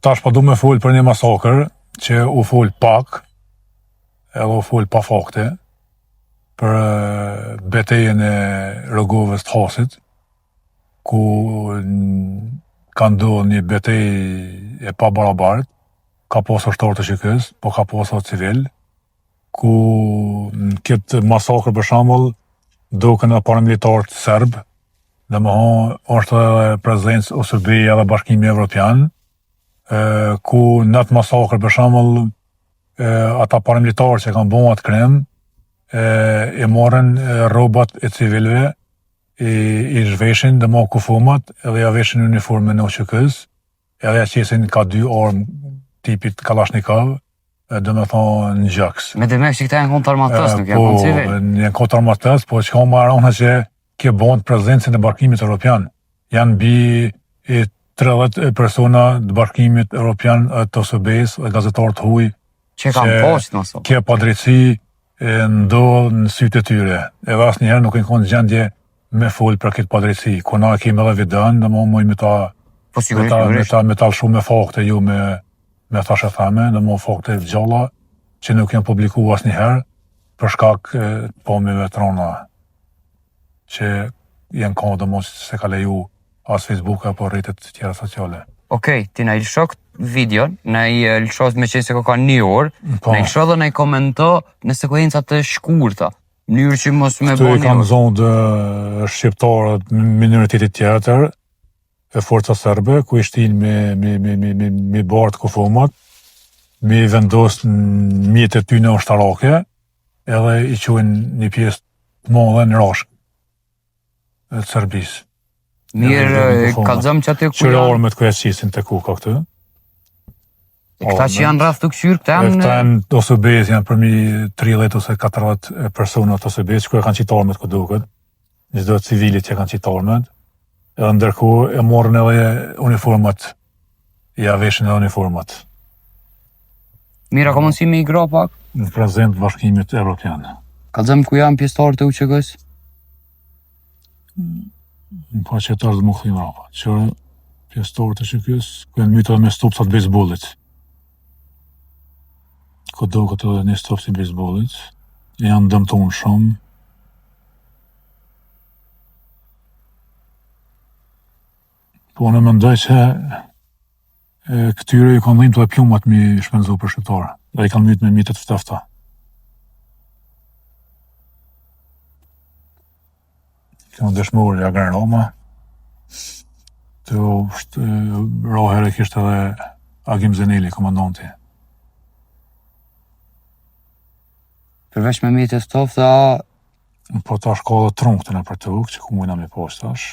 tash po du me fol për një masakër që u fol pak, edhe u fol pa fakte, për betejën e rrogovës të Hasit, ku ka ndodhur një betejë e pabarabartë, ka pasur ushtar të QK-s, po ka pasur civil, ku në këtë masakër për shembull duken edhe paramilitarët serb, domethënë është edhe prezencë OSBE dhe Bashkimi Evropian, ku në atë masakër për shembull ata paramilitarë që kanë bërë atë krim e morën rrobat e civilëve, i zhveshin dhe ma kufumat, edhe ja veshin uniformën e OQK-s, edhe ja qesin ka 2 armë tipit Kalashnikov, dhe me thonë në gjaks. Me demek që këta janë kontrarmatës, nuk janë konë civil. Po, janë kontrarmatës, po që ka më arronë që ke bënd prezencën e Bashkimit Evropian. Janë bi 30 persona të Bashkimit Evropian, të OSBE-s, dhe gazetarë të huj, që kanë poshtë nëso. Ke padrejtësi ndodhë në sytë e tyre. Edhe asë njëherë nuk e në konë gjendje me folë për këtë padrejtësi. Kona kemi edhe videon, dhe më me ta lëshu me fakte, ju me thashe thame, dhe më fakte gjalla, që nuk janë publiku asë njëherë, për shkak pamjeve të rona, që janë kohë dhe më se ka leju as Facebook apo rritet tjera sociale. Okej, ti na i lëshok videon, na i lëshos me qenë se ka 1 orë, na i lësho dhe na i komento në sekuencat të shkurta, mënyrë që mos me bëni. Këtu i kanë zonë shqiptarët minoritetit tjetër, e forca serbe, ku i shtin me bartë kufumat, me vendos në mjetet ty në ushtarake, edhe i quajnë një pjesë të madhe në rashk të Serbisë. Mirë, kalëzëm që aty ku janë... Qërë me të kujaqësin të kuka këtë. Këta që janë rreth të këshyrë, këta janë... Këta janë të OSBE-s, janë përmi 30 ose 40 persona të OSBE-s, që kanë qitë armet këtë duket, çdo civilit që kanë qitë armet, edhe ndërkohë e morën edhe uniformat, ja veshin edhe uniformat. Mira, ka mundësi me i gra pak? Në prezent Bashkimit Evropian. Kalëzëm ku janë pjesëtarë të UÇK-s? Në pa qëtarë dhe më këthim rapa, që pjesëtarë të QK-s, ku janë mytë edhe me stopsat bejsbolit. Këtë edhe një stopsi bejsbolit, janë dëmtonë shumë. Po në mendoj që këtyre i kanë dhim të dhe pjumat mi shpenzu për shqiptarë, dhe i kanë mytë me mitet ftefta. Kënë dëshmurë i Agran Roma, të rohere kishtë edhe Agim Zeneli, komandanti. Përveç me mjetet ftefta... Po tash ka dhe trunktin e për të ukë, që ku mujna me post tash.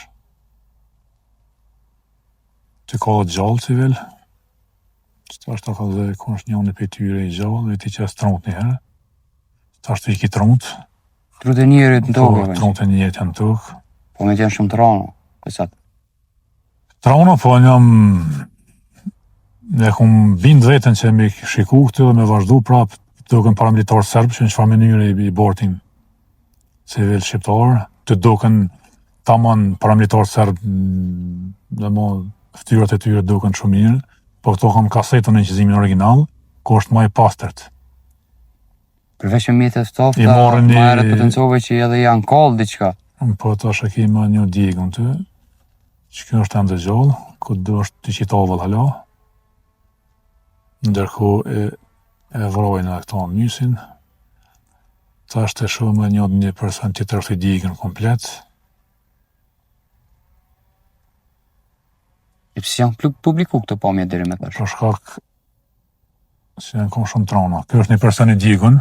Që ka dhe gjallë civil, që tash ta ka dhe ku është njënë për tyre i gjallë, dhe ti që e strunkt njëherë. Tash të i ki trunkt. Trunkt e njerit në tokë. Po, trunkt e njerit janë tokë. Po me t'janë shumë trana, kësat. Trana, po njëm... Ne kumë bindë vetën që me shiku këtë dhe me vazhdu prapë të duken paramilitarë serbë, që në qëfar mënyrë i bortin civil shqiptarë, të duken taman paramilitarë serbë dhe mo ftyrat e tyre duken shumë mirë, po këto kam kasetën në inqizimin original, ku është maj pastërt. Përveç me mjetet ftefta, ma herët potencove që edhe janë kallë diqka. Po të është e kima një digën të, që kjo është ende gjallë, ku do është të qitavëll hala, ndërku e vrojnë e këto në mysin, ta është e shumë e një person të tërfi digën komplet. E pësë janë publiku këtë pamje deri me tash? Për shkak, si janë kom shumë trana. Kjo është një person i digën,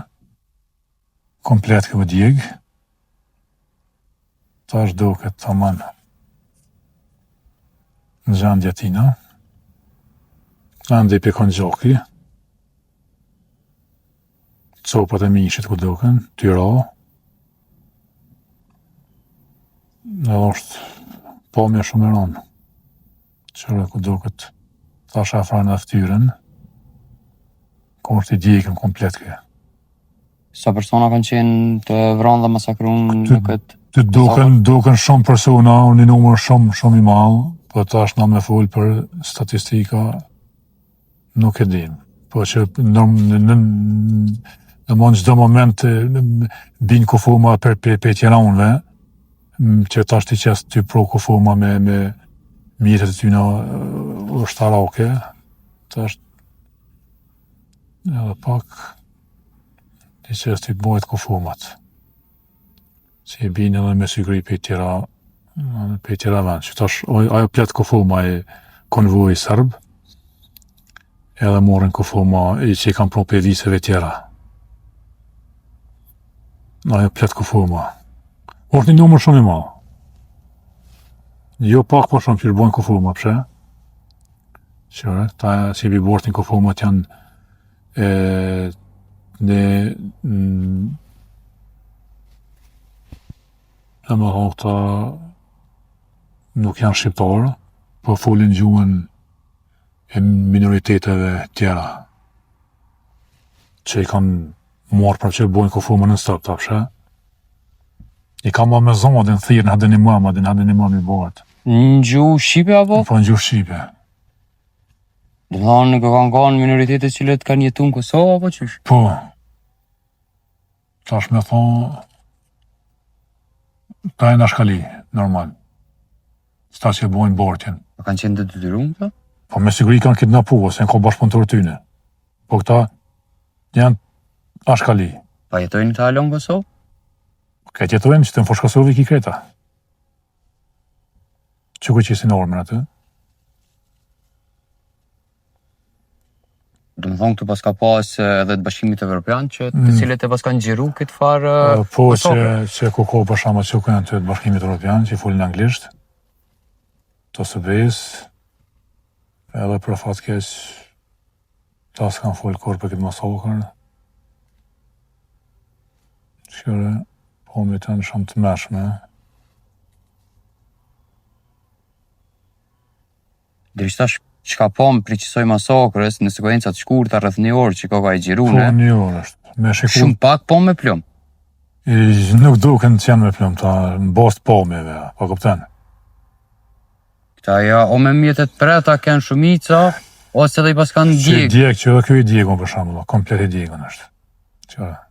komplet kjo digë, ta është duket të manë në gjendja tina, ende i pikon gjoki, copat e mishit ku duken, tyra, dhe është pamje shumë e ronë, qërë ku duket ta shafrajnë dhe ftyren, ku është i digën komplet kjo. Sa persona kanë qenë të vranë dhe masakruar në këtë? Të duken shumë persona, një numër shumë i madh, po tash na me fol për statistika Nuk e dim. Po që në çdo moment bin kufuma për Tiranëve, që tash ti qes ty pro kufuma me mjetët e tyna ushtarake, tash edhe pak ti qes ty bëhet kufumat. Që i bin edhe me sygri për Tiranëve, që tash ajo plet kufuma e konvoi serb, edhe morën kufuma që i kam pro për viseve tjera. Ajo plet kufuma. Është një numër shumë i madh. Jo pak po shumë që bojnë kufuma, pse? Qëre, ta që i bibortin kufumat janë më thonë këta nuk janë shqiptarë, po folin gjuhën e minoriteteve tjera që i kanë marrë për që bojnë kufuma në stop, ta pse? I kam ma me zonë, adin thirë, adin imam i bëhet. Në gjuhë Shqipe apo? Po në gjuhë Shqipe. Dhe në kanë minoritetet që kanë jetu në Kosovë apo qysh? Po. Tash me thonë, ta e në shkali, normal. Sta që bojnë bortjen. Po kanë qenë të detyruar këta? Po me siguri kanë kidnapu, ose në ka bashkëpunëtorë tyne. Po këta janë ashkali. Pa jetojnë këta alon Kosovë? Këtë jetojnë që të në Fosh Kosovë i ki kreta. Që ku që si normën atë? Do më thonë këtu pas ka pas edhe të Bashkimit Evropian që të cilët e pas kanë gjiru këtë farë Po që ku për shama që ku janë të Bashkimit Evropian që i folin anglisht, të së bes, edhe për fat keq ta s'kan folë kur për këtë masakër. Shkore, po me të në shumë të meshme. Dhe ishtash që ka po më preqisoj masakrës në sekuencat shkurta rrëth një orë që ka i gjirune. Po një orë është. Shumë pak po me plum. Nuk duken që janë me plum, ta në bast po meve, po kupten. Këta ja, o me mjetet preta kënë shumica, ose dhe i pas kanë djegë. Që djegë, që edhe kjo i djegën për shumë, komplet i djegën është. Qëra.